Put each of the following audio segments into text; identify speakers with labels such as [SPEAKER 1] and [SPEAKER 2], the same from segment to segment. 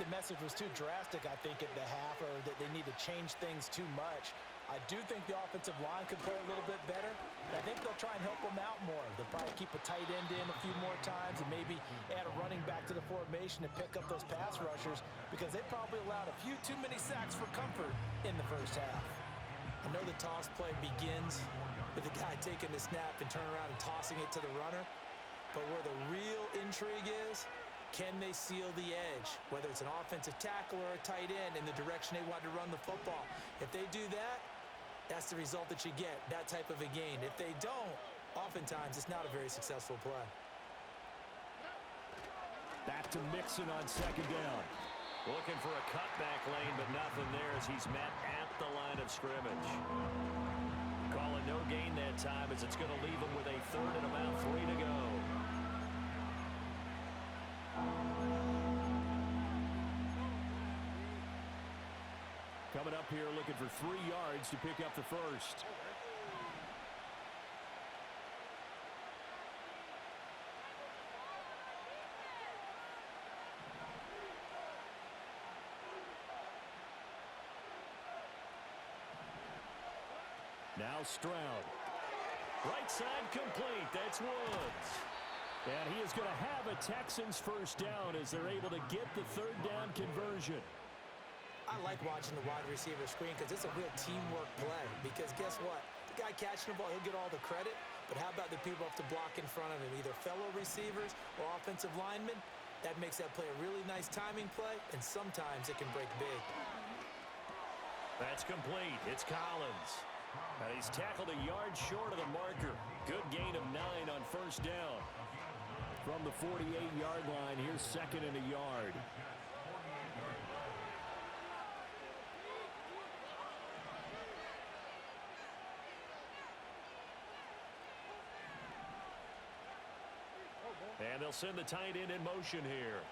[SPEAKER 1] the message was too drastic, I think, at the half, or that they need to change things too much. I do think the offensive line could play a little bit better. I think they'll try and help them out more. They'll probably keep a tight end in a few more times and maybe add a running back to the formation to pick up those pass rushers, because they probably allowed a few too many sacks for comfort in the first half. I know the toss play begins with the guy taking the snap and turning around and tossing it to the runner, but where the real intrigue is, can they seal the edge, whether it's an offensive tackle or a tight end, in the direction they want to run the football? If they do that, that's the result that you get, that type of a gain. If they don't, oftentimes it's not a very successful play.
[SPEAKER 2] Back to Mixon on second down.
[SPEAKER 3] Looking for a cutback lane, but nothing there as he's met at the line of scrimmage. Calling no gain that time as it's going to leave him with a third and about 3 to go.
[SPEAKER 2] Coming up here looking for 3 yards to pick up the first. Now Stroud. Right side complete. That's Woods. And he is going to have a Texans first down as they're able to get the third down conversion.
[SPEAKER 1] I like watching the wide receiver screen because it's a real teamwork play. Because guess what? The guy catching the ball, he'll get all the credit. But how about the people have to block in front of him, either fellow receivers or offensive linemen? That makes that play a really nice timing play, and sometimes it can break big.
[SPEAKER 3] That's complete. It's Collins. And he's tackled a yard short of the marker. Good gain of 9 on first down.
[SPEAKER 2] From the 48-yard line, here's second and a yard.
[SPEAKER 3] And they'll send the tight end in motion here.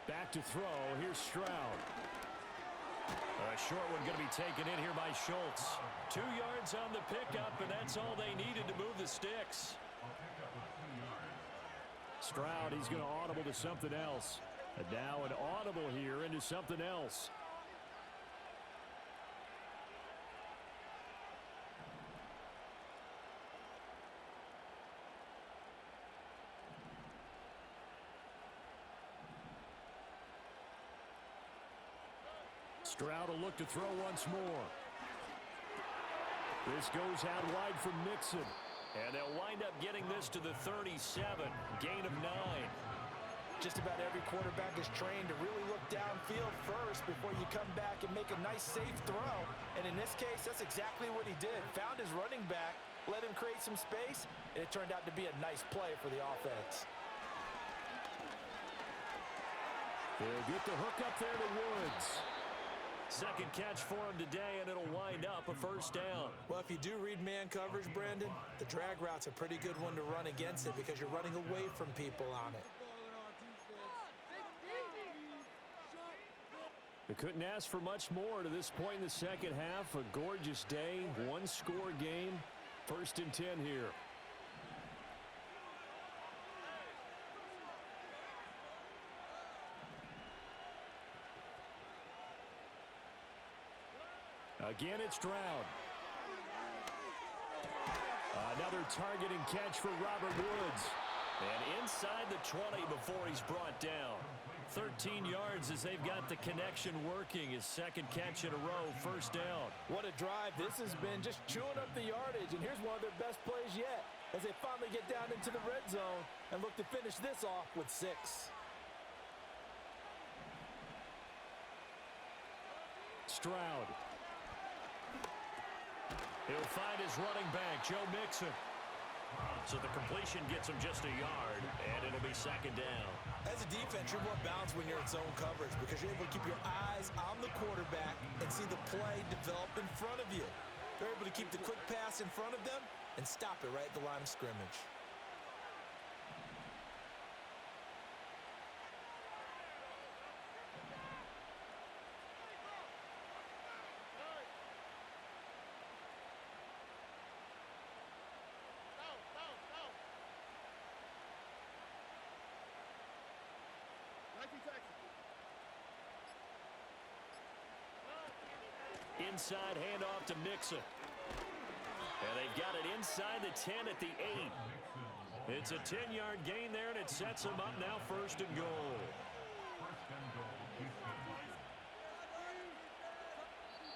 [SPEAKER 2] Back to throw. Here's Stroud.
[SPEAKER 3] A short one going to be taken in here by Schultz. 2 yards on the pickup, and that's all they needed to move the sticks.
[SPEAKER 2] Stroud, he's going to audible to something else. And now an audible here into something else. Stroud will look to throw once more. This goes out wide for Mixon.
[SPEAKER 3] And they'll wind up getting this to the 37. Gain of 9.
[SPEAKER 1] Just about every quarterback is trained to really look downfield first before you come back and make a nice, safe throw. And in this case, that's exactly what he did. Found his running back, let him create some space, and it turned out to be a nice play for the offense.
[SPEAKER 2] They'll get the hook up there to Woods.
[SPEAKER 3] Second catch for him today, and it'll wind up a first down.
[SPEAKER 1] Well, if you do read man coverage, Brandon, the drag route's a pretty good one to run against it because you're running away from people on it.
[SPEAKER 2] They couldn't ask for much more to this point in the second half. A gorgeous day, one-score game. First and 10 here. Again, it's Stroud. Another targeting catch for Robert Woods.
[SPEAKER 3] And inside the 20 before he's brought down. 13 yards as they've got the connection working. His second catch in a row, first down.
[SPEAKER 1] What a drive this has been, just chewing up the yardage. And here's one of their best plays yet as they finally get down into the red zone and look to finish this off with 6.
[SPEAKER 2] Stroud.
[SPEAKER 3] He'll find his running back, Joe Mixon. So the completion gets him just a yard, and it'll be second down.
[SPEAKER 1] As a defense, you're more balanced when you're in zone coverage because you're able to keep your eyes on the quarterback and see the play develop in front of you. They're able to keep the quick pass in front of them and stop it right at the line of scrimmage.
[SPEAKER 3] inside handoff to Mixon. And they've got it inside the 10 at the 8. It's a 10-yard gain there, and it sets them up now 1st and goal.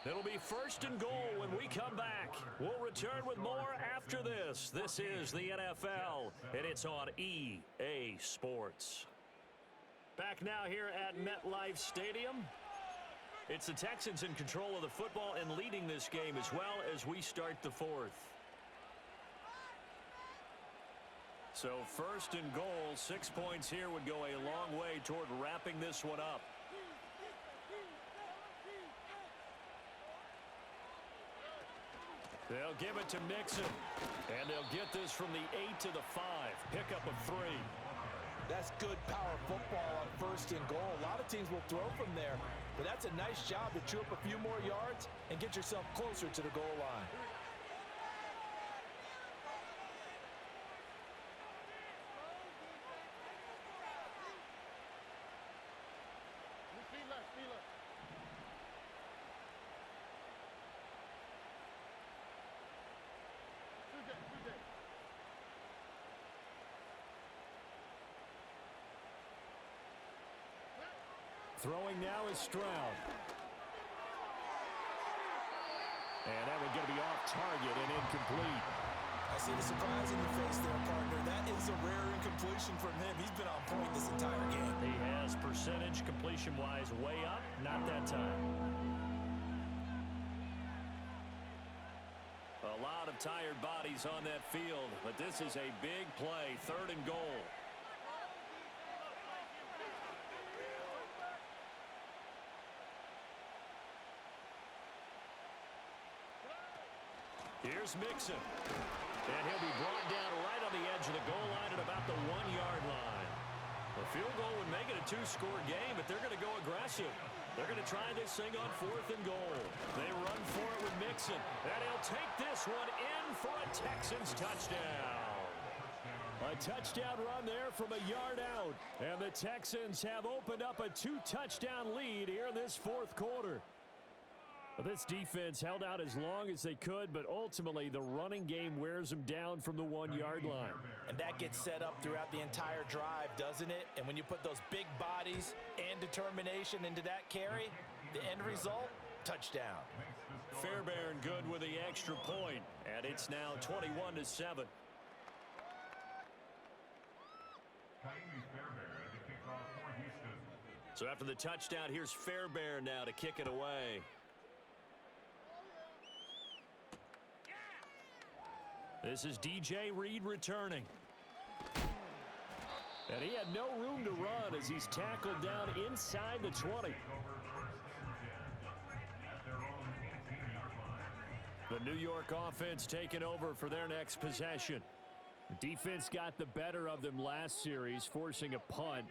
[SPEAKER 3] It'll be 1st and goal when we come back. We'll return with more after this. This is the NFL, and it's on EA Sports. Back now here at MetLife Stadium. It's the Texans in control of the football and leading this game as well as we start the 4th. So 1st and goal, 6 points here would go a long way toward wrapping this one up. They'll give it to Mixon, and they'll get this from the 8 to the 5. Pickup of 3.
[SPEAKER 1] That's good power football on 1st and goal. A lot of teams will throw from there, but that's a nice job to chew up a few more yards and get yourself closer to the goal line.
[SPEAKER 2] Throwing now is Stroud. And that one going to be off target and incomplete.
[SPEAKER 1] I see the surprise in your face there, partner. That is a rare incompletion from him. He's been on point this entire game.
[SPEAKER 3] He has percentage completion-wise way up. Not that time. A lot of tired bodies on that field, but this is a big play. 3rd and goal. Here's Mixon. And he'll be brought down right on the edge of the goal line at about the 1-yard line. A field goal would make it a 2-score game, but they're going to go aggressive. They're going to try this thing on 4th and goal. They run for it with Mixon. And he'll take this one in for a Texans touchdown.
[SPEAKER 2] A touchdown run there from a yard out. And the Texans have opened up a 2-touchdown lead here in this 4th quarter. This defense held out as long as they could, but ultimately the running game wears them down from the 1-yard line.
[SPEAKER 1] And that gets set up throughout the entire drive, doesn't it? And when you put those big bodies and determination into that carry, the end result, touchdown.
[SPEAKER 3] Fairbairn good with the extra point, and it's now 21-7. So after the touchdown, here's Fairbairn now to kick it away. This is DJ Reed returning. And he had no room to run as he's tackled down inside the 20. The New York offense taking over for their next possession.
[SPEAKER 2] The defense got the better of them last series, forcing a punt.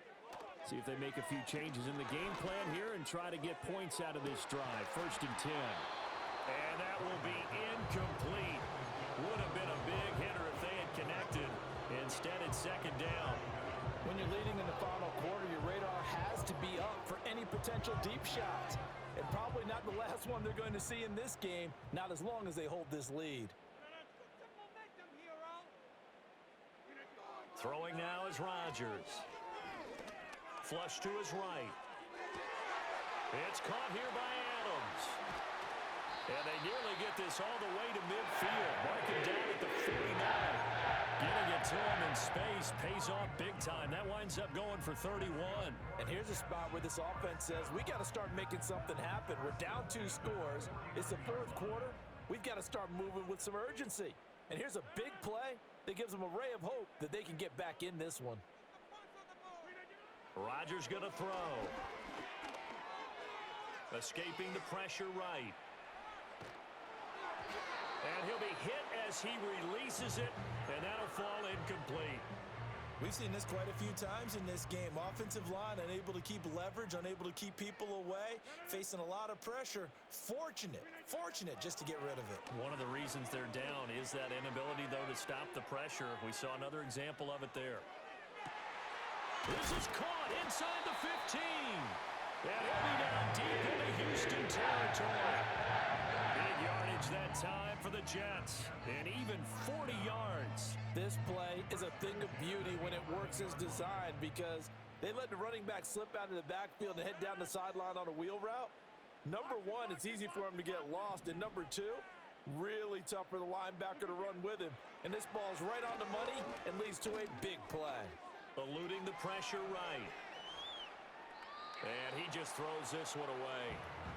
[SPEAKER 2] See if they make a few changes in the game plan here and try to get points out of this drive. 1st and 10.
[SPEAKER 3] And that will be incomplete. Would have been a big hitter if they had connected. Instead, it's 2nd down.
[SPEAKER 1] When you're leading in the final quarter, your radar has to be up for any potential deep shots. And probably not the last one they're going to see in this game, not as long as they hold this lead.
[SPEAKER 3] Throwing now is Rodgers. Flush to his right. It's caught here by Adams. And they nearly get this all the way to midfield. Marking down at the 49. Getting it to him in space pays off big time. That winds up going for 31.
[SPEAKER 1] And here's a spot where this offense says, we got to start making something happen. We're down 2 scores. It's the 4th quarter. We've got to start moving with some urgency. And here's a big play that gives them a ray of hope that they can get back in this one.
[SPEAKER 3] Rodgers going to throw. Escaping the pressure right. And he'll be hit as he releases it, and that'll fall incomplete.
[SPEAKER 1] We've seen this quite a few times in this game. Offensive line unable to keep leverage, unable to keep people away, facing a lot of pressure. Fortunate just to get rid of it.
[SPEAKER 3] One of the reasons they're down is that inability, though, to stop the pressure. We saw another example of it there. This is caught inside the 15. And he'll be down deep into Houston territory.
[SPEAKER 2] yardage that time for the Jets. And even 40 yards.
[SPEAKER 1] This play is a thing of beauty when it works as designed because they let the running back slip out of the backfield and head down the sideline on a wheel route. Number one, it's easy for him to get lost. And number two, really tough for the linebacker to run with him. And this ball's right on the money and leads to a big play.
[SPEAKER 3] Eluding the pressure right. And he just throws this one away.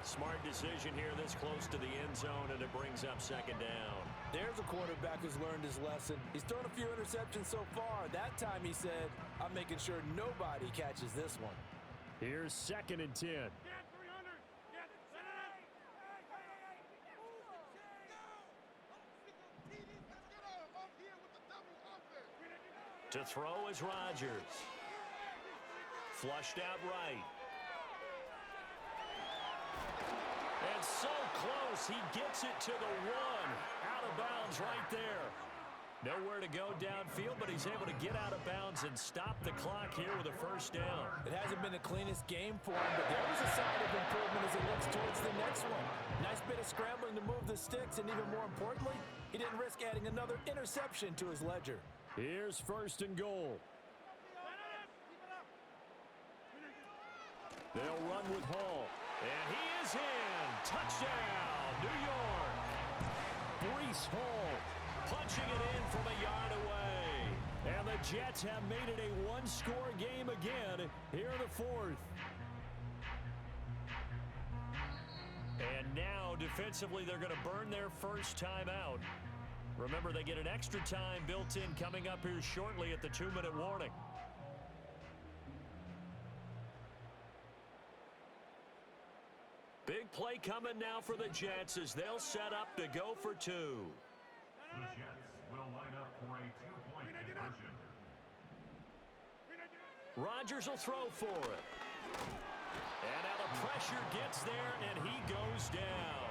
[SPEAKER 3] Smart decision here this close to the end zone, and it brings up second down.
[SPEAKER 1] There's a quarterback who's learned his lesson. He's thrown a few interceptions so far. That time he said, I'm making sure nobody catches this one.
[SPEAKER 2] Here's 2nd and 10.
[SPEAKER 3] To throw is Rodgers. Flushed out right. And so close, he gets it to the one. Out of bounds right there. Nowhere to go downfield, but he's able to get out of bounds and stop the clock here with a first down.
[SPEAKER 1] It hasn't been the cleanest game for him, but there was a sign of improvement as he looks towards the next one. Nice bit of scrambling to move the sticks, and even more importantly, he didn't risk adding another interception to his ledger.
[SPEAKER 2] Here's 1st and goal. They'll run with Hall.
[SPEAKER 3] And he is in. Touchdown, New York.
[SPEAKER 2] Breece Hall
[SPEAKER 3] Punching it in from a yard away.
[SPEAKER 2] And the Jets have made it a one-score game again here in the 4th.
[SPEAKER 3] And now, defensively, they're going to burn their first time out. Remember, they get an extra time built in coming up here shortly at the 2-minute warning. Big play coming now for the Jets as they'll set up to go for 2.
[SPEAKER 4] The Jets will line up for a 2-point conversion.
[SPEAKER 3] Rodgers will throw for it. And now the pressure gets there, and he goes down.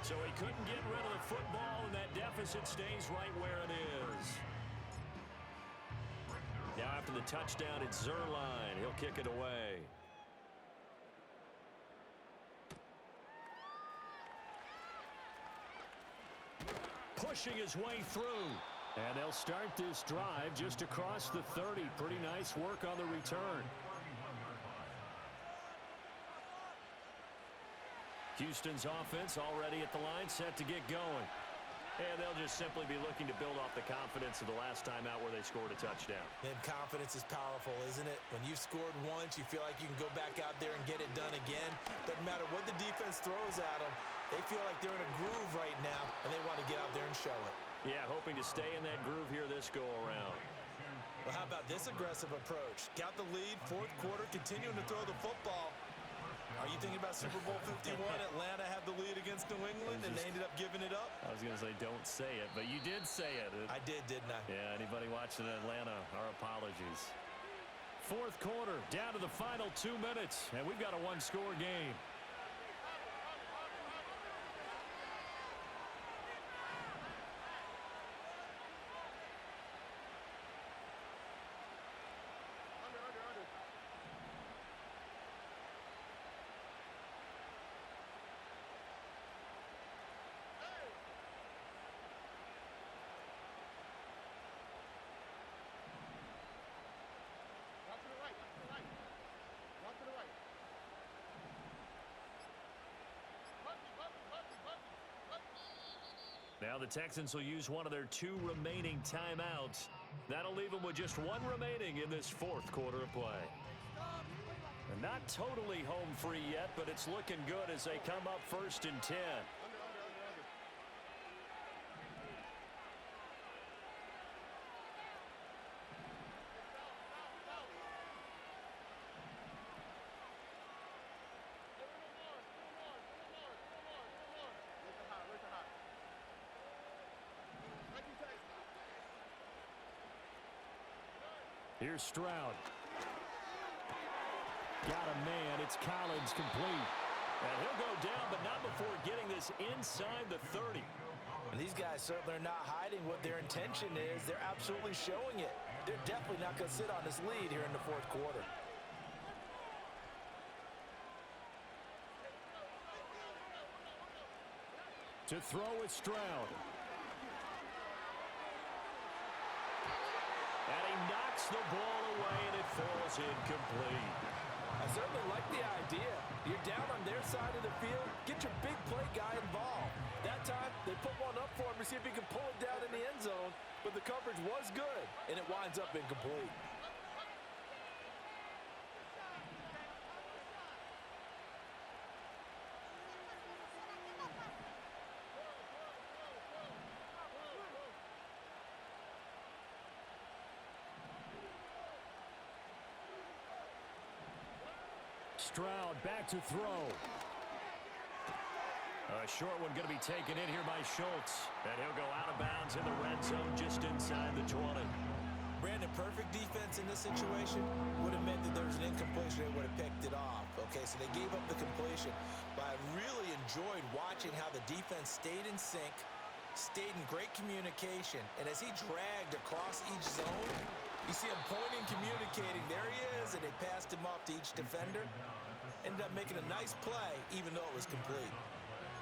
[SPEAKER 3] So he couldn't get rid of the football, and that deficit stays right where it is. Now after the touchdown, it's Zerline. He'll kick it away. Pushing his way through.
[SPEAKER 2] And they'll start this drive just across the 30. Pretty nice work on the return.
[SPEAKER 3] Houston's offense already at the line, set to get going. And they'll just simply be looking to build off the confidence of the last time out where they scored a touchdown.
[SPEAKER 1] And confidence is powerful, isn't it? When you've scored once, you feel like you can go back out there and get it done again. Doesn't matter what the defense throws at them. They feel like they're in a groove right now, and they want to get out there and show it.
[SPEAKER 3] Yeah, hoping to stay in that groove here this go-around.
[SPEAKER 1] Well, how about this aggressive approach? Got the lead, 4th quarter, continuing to throw the football. Are you thinking about Super Bowl 51? Atlanta had the lead against New England, and they ended up giving it up?
[SPEAKER 2] I was going to say, don't say it, but you did say it.
[SPEAKER 1] I did, didn't I?
[SPEAKER 2] Yeah, anybody watching Atlanta, our apologies. 4th quarter, down to the final 2 minutes, and we've got a one-score game. Now the Texans will use one of their 2 remaining timeouts. That'll leave them with just 1 remaining in this 4th quarter of play. And not totally home free yet, but it's looking good as they come up 1st and 10. Here's Stroud. Got a man. It's Collins complete.
[SPEAKER 3] And he'll go down, but not before getting this inside the 30.
[SPEAKER 1] And these guys certainly are not hiding what their intention is. They're absolutely showing it. They're definitely not going to sit on this lead here in the 4th quarter.
[SPEAKER 2] To throw with Stroud. And he knocks the ball away, and it falls incomplete.
[SPEAKER 1] I certainly like the idea. You're down on their side of the field. Get your big play guy involved. That time, they put one up for him to see if he can pull it down in the end zone. But the coverage was good, and it winds up incomplete.
[SPEAKER 2] Stroud back to throw. A short one going to be taken in here by Schultz. And he'll go out of bounds in the red zone just inside the 20.
[SPEAKER 1] Brandon, perfect defense in this situation would have meant that there was an incompletion. They would have picked it off. Okay, so they gave up the completion. But I really enjoyed watching how the defense stayed in sync, stayed in great communication. And as he dragged across each zone, you see him pointing, communicating. There he is, and they passed him off to each defender. Ended up making a nice play, even though it was complete.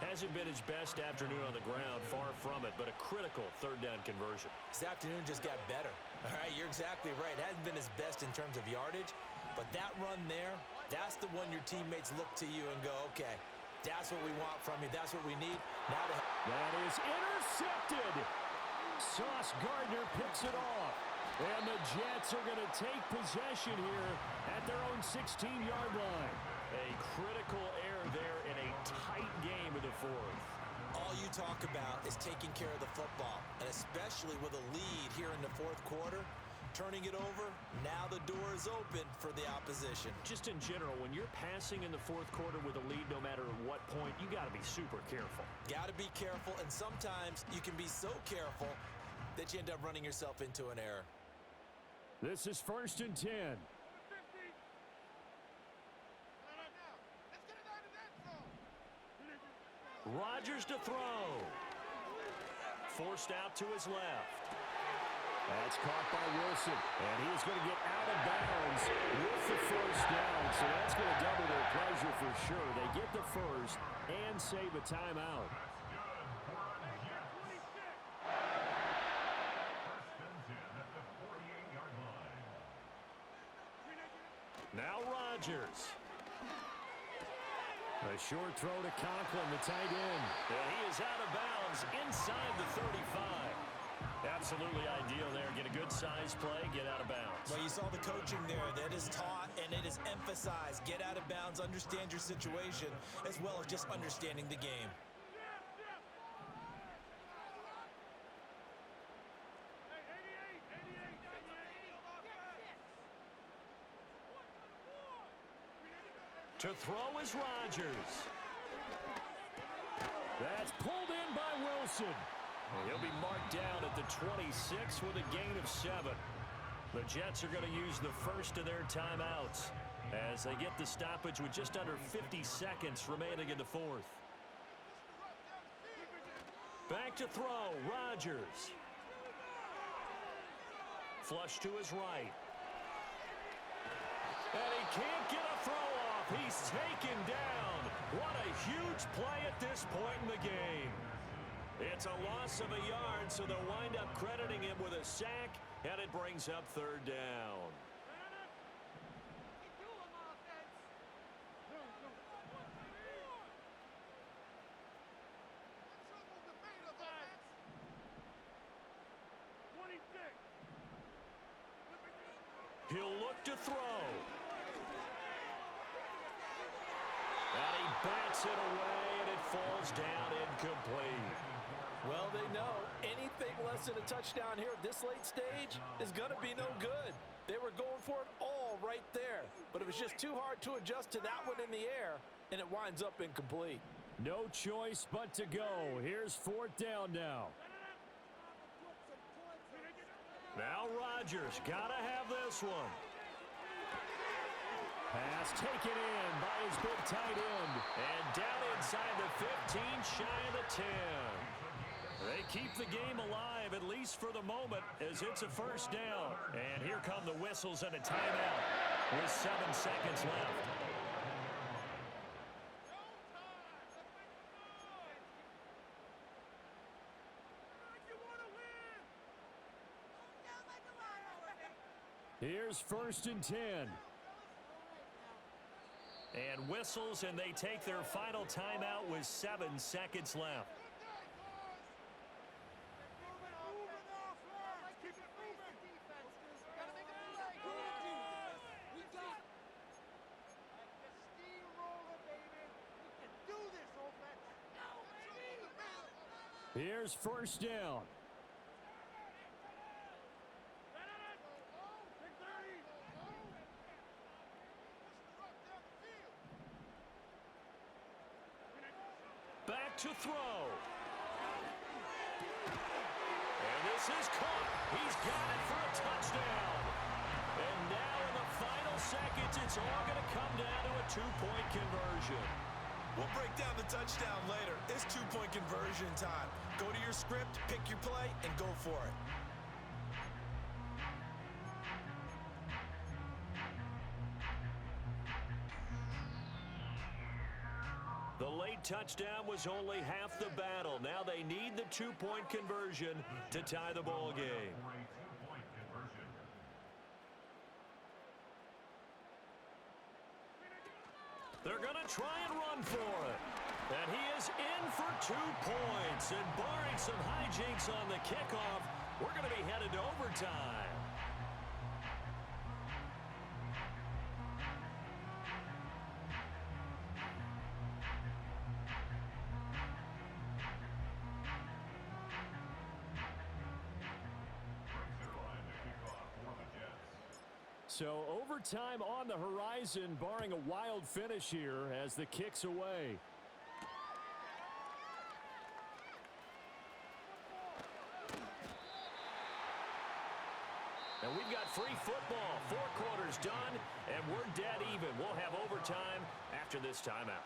[SPEAKER 2] Hasn't been his best afternoon on the ground, far from it, but a critical third down conversion.
[SPEAKER 1] This afternoon just got better. All right, you're exactly right. It hasn't been his best in terms of yardage, but that run there, that's the one your teammates look to you and go, okay, that's what we want from you. That's what we need. Now
[SPEAKER 2] that is intercepted. Sauce Gardner picks it off. And the Jets are going to take possession here at their own 16-yard line. A critical error there in a tight game in the fourth.
[SPEAKER 1] All you talk about is taking care of the football, and especially with a lead here in the fourth quarter, turning it over, now the door is open for the opposition.
[SPEAKER 2] Just in general, when you're passing in the fourth quarter with a lead, no matter at what point, you got to be super careful.
[SPEAKER 1] Got to be careful, and sometimes you can be so careful that you end up running yourself into an error.
[SPEAKER 2] This is 1st and 10. Rodgers to throw. Forced out to his left. That's caught by Wilson. And he is going to get out of bounds with the first down. So that's going to double their pleasure for sure. They get the first and save a timeout. Now Rodgers. A short throw to Conklin, the tight end. And he is out of bounds inside the 35. Absolutely ideal there. Get a good size play, get out of bounds.
[SPEAKER 1] Well, you saw the coaching there. That is taught and it is emphasized. Get out of bounds, understand your situation, as well as just understanding the game.
[SPEAKER 2] To throw is Rodgers. That's pulled in by Wilson. He'll be marked down at the 26 with a gain of 7. The Jets are going to use the first of their timeouts as they get the stoppage with just under 50 seconds remaining in the fourth. Back to throw, Rodgers. Flush to his right. And he can't get a throw off. He's taken down. What a huge play at this point in the game. It's a loss of a yard, so they'll wind up crediting him with a sack, and it brings up third down. He'll look to throw. And he bats it away, and it falls down incomplete.
[SPEAKER 1] Well, they know anything less than a touchdown here at this late stage is going to be no good. They were going for it all right there, but it was just too hard to adjust to that one in the air, and it winds up incomplete.
[SPEAKER 2] No choice but to go. Here's 4th down now. Now Rodgers, gotta have this one. Pass taken in by his big tight end. And down inside the 15, shy of the 10. They keep the game alive, at least for the moment, as it's a first down. And here come the whistles and a timeout with 7 seconds left. Here's 1st and 10.
[SPEAKER 3] And whistles, and they take their final timeout with 7 seconds left.
[SPEAKER 2] Here's 1st down.
[SPEAKER 3] Back to throw. And this is caught. He's got it for a touchdown. And now in the final seconds, it's all going to come down to a 2-point conversion.
[SPEAKER 1] We'll break down the touchdown later. It's 2-point conversion time. Go to your script, pick your play, and go for it.
[SPEAKER 3] The late touchdown was only half the battle. Now they need the 2-point conversion to tie the ball game. They're going to try and run for it. And he is in for 2 points. And barring some hijinks on the kickoff, we're going to be headed to overtime.
[SPEAKER 2] So overtime on the horizon, barring a wild finish here as the kick's away.
[SPEAKER 3] And we've got free football. 4 quarters done, and we're dead even. We'll have overtime after this timeout.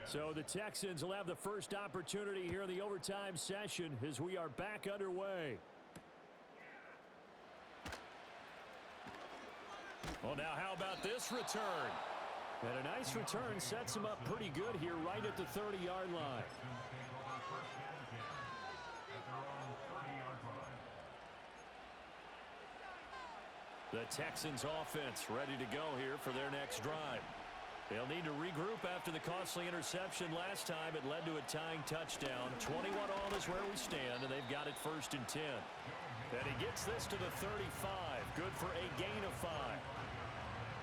[SPEAKER 2] So the Texans will have the first opportunity here in the overtime session as we are back underway. Well, now how about this return? And a nice return sets him up pretty good here right at the 30-yard line. The Texans offense ready to go here for their next drive. They'll need to regroup after the costly interception last time. It led to a tying touchdown. 21 all is where we stand, and they've got it 1st and 10. And he gets this to the 35. Good for a gain of 5.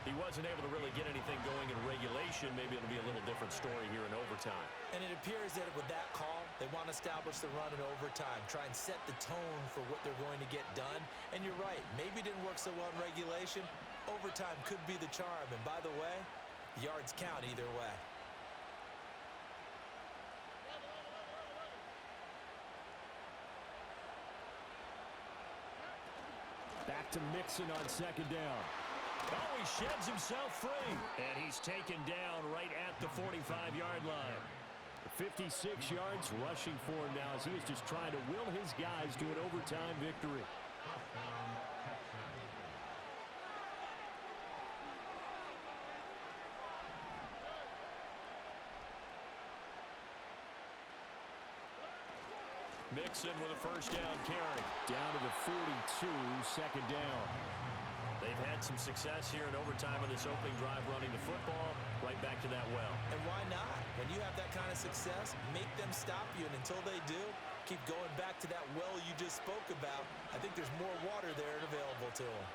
[SPEAKER 2] He wasn't able to really get anything going in regulation. Maybe it'll be a little different story here in overtime.
[SPEAKER 1] And it appears that with that call, they want to establish the run in overtime, try and set the tone for what they're going to get done. And you're right, maybe it didn't work so well in regulation. Overtime could be the charm. And by the way, yards count either way.
[SPEAKER 2] Back to Mixon on 2nd down.
[SPEAKER 3] Oh, he sheds himself free. And he's taken down right at the 45-yard line.
[SPEAKER 2] 56 yards rushing for him now as he is just trying to will his guys to an overtime victory.
[SPEAKER 3] Mixon with a 1st down carry.
[SPEAKER 2] Down to the 42, 2nd down.
[SPEAKER 3] They've had some success here in overtime on this opening drive running the football right back to that well.
[SPEAKER 1] And why not? When you have that kind of success, make them stop you. And until they do, keep going back to that well you just spoke about. I think there's more water there and available to them.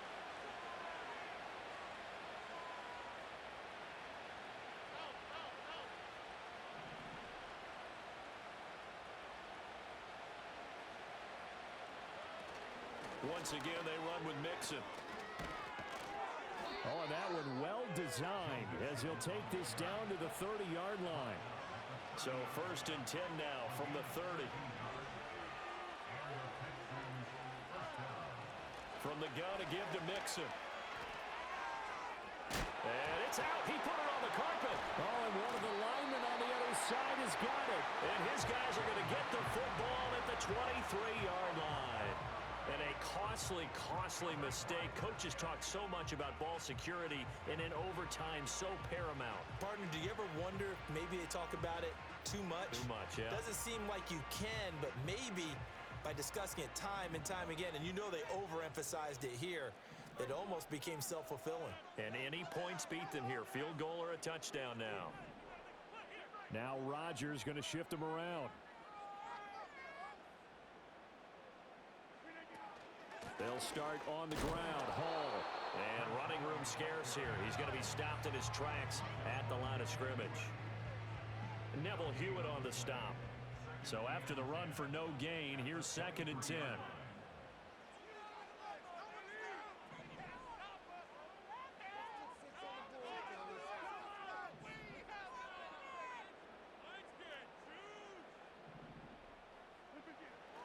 [SPEAKER 3] Once again, they run with Mixon.
[SPEAKER 2] Oh, and that one well designed as he'll take this down to the 30-yard line.
[SPEAKER 3] So 1st and 10 now from the 30. From the gun to give to Mixon. And it's out. He put it on the carpet.
[SPEAKER 2] Oh, and one of the linemen on the other side is has got it.
[SPEAKER 3] And his guys are going to get the football at the 23-yard line. And a costly mistake. Coaches talk so much about ball security, and in overtime, so paramount.
[SPEAKER 1] Partner, do you ever wonder if maybe they talk about it too much?
[SPEAKER 3] Too much, yeah.
[SPEAKER 1] Doesn't seem like you can, but maybe by discussing it time and time again, and you know they overemphasized it here, it almost became self-fulfilling.
[SPEAKER 3] And any points beat them here. Field goal or a touchdown now.
[SPEAKER 2] Now Rodgers going to shift him around. They'll start on the ground. Hall.
[SPEAKER 3] And running room scarce here. He's going to be stopped in his tracks at the line of scrimmage. Neville Hewitt on the stop. So after the run for no gain, here's 2nd and 10.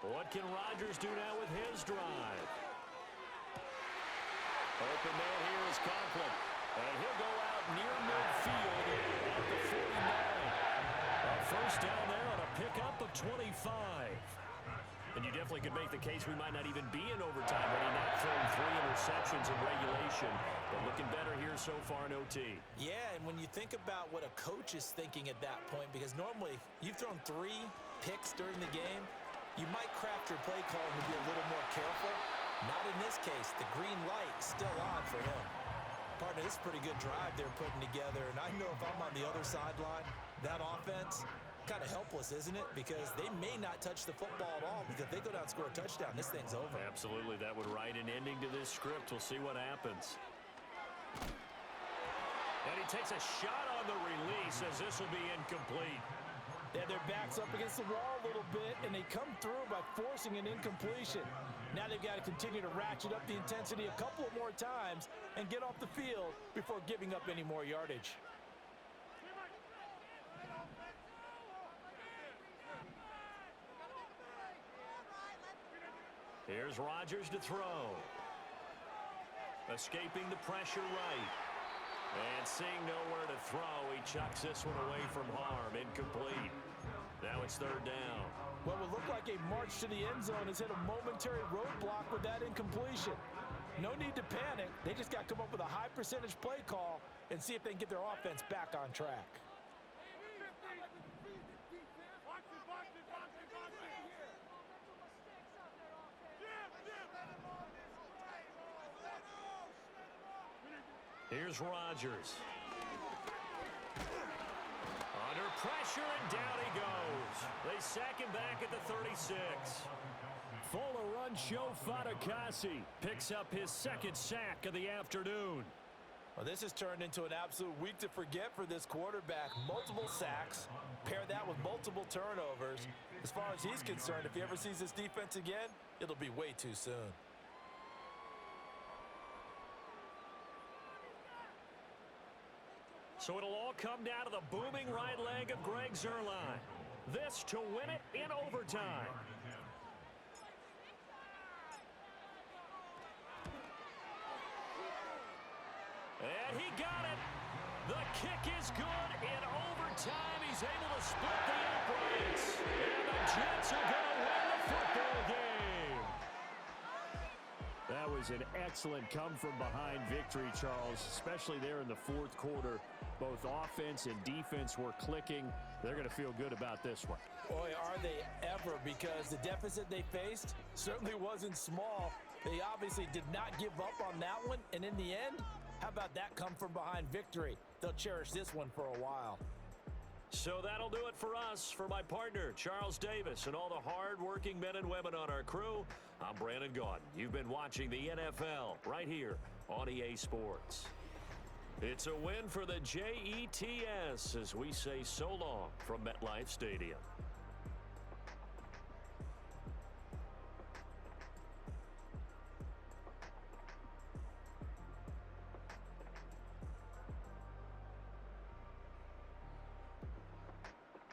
[SPEAKER 3] What can Rodgers do now with his drive? Open man here is Conklin. And he'll go out near midfield at the 49. A first down there on a pickup of 25. And you definitely could make the case we might not even be in overtime had he not thrown 3 interceptions in regulation. But looking better here so far in OT.
[SPEAKER 1] Yeah, and when you think about what a coach is thinking at that point, because normally you've thrown 3 picks during the game, you might craft your play call to be a little more careful. Not in this case. The green light still on for him. Partner, this is a pretty good drive they're putting together, and I know if I'm on the other sideline, that offense, kind of helpless, isn't it? Because they may not touch the football at all, because if they go down and score a touchdown, this thing's over.
[SPEAKER 3] Absolutely. That would write an ending to this script. We'll see what happens. And he takes a shot on the release as this will be incomplete.
[SPEAKER 1] Yeah, their backs up against the wall a little bit, and they come through by forcing an incompletion. Now they've got to continue to ratchet up the intensity a couple of more times and get off the field before giving up any more yardage.
[SPEAKER 3] Here's Rodgers to throw. Escaping the pressure right. And seeing nowhere to throw, he chucks this one away from harm. Incomplete. Now it's 3rd down.
[SPEAKER 1] What would look like a march to the end zone has hit a momentary roadblock with that incompletion. No need to panic. They just got to come up with a high percentage play call and see if they can get their offense back on track.
[SPEAKER 3] Here's Rodgers. Under pressure, and down he goes. They sack him back at the 36.
[SPEAKER 2] Fuller run show Fatukasi picks up his 2nd sack of the afternoon.
[SPEAKER 1] Well, this has turned into an absolute week to forget for this quarterback. Multiple sacks, pair that with multiple turnovers. As far as he's concerned, if he ever sees this defense again, it'll be way too soon.
[SPEAKER 3] So it'll all come down to the booming right leg of Greg Zuerlein. This to win it in overtime. And he got it. The kick is good in overtime. He's able to split the uprights. And the Jets are going to win the football game.
[SPEAKER 2] That was an excellent come-from-behind victory, Charles, especially there in the 4th quarter. Both offense and defense were clicking. They're going to feel good about this one.
[SPEAKER 1] Boy, are they ever, because the deficit they faced certainly wasn't small. They obviously did not give up on that one, and in the end, how about that come-from-behind victory? They'll cherish this one for a while.
[SPEAKER 3] So that'll do it for us. For my partner, Charles Davis, and all the hard-working men and women on our crew, I'm Brandon Gaudin. You've been watching the NFL right here on EA Sports. It's a win for the Jets as we say so long from MetLife Stadium.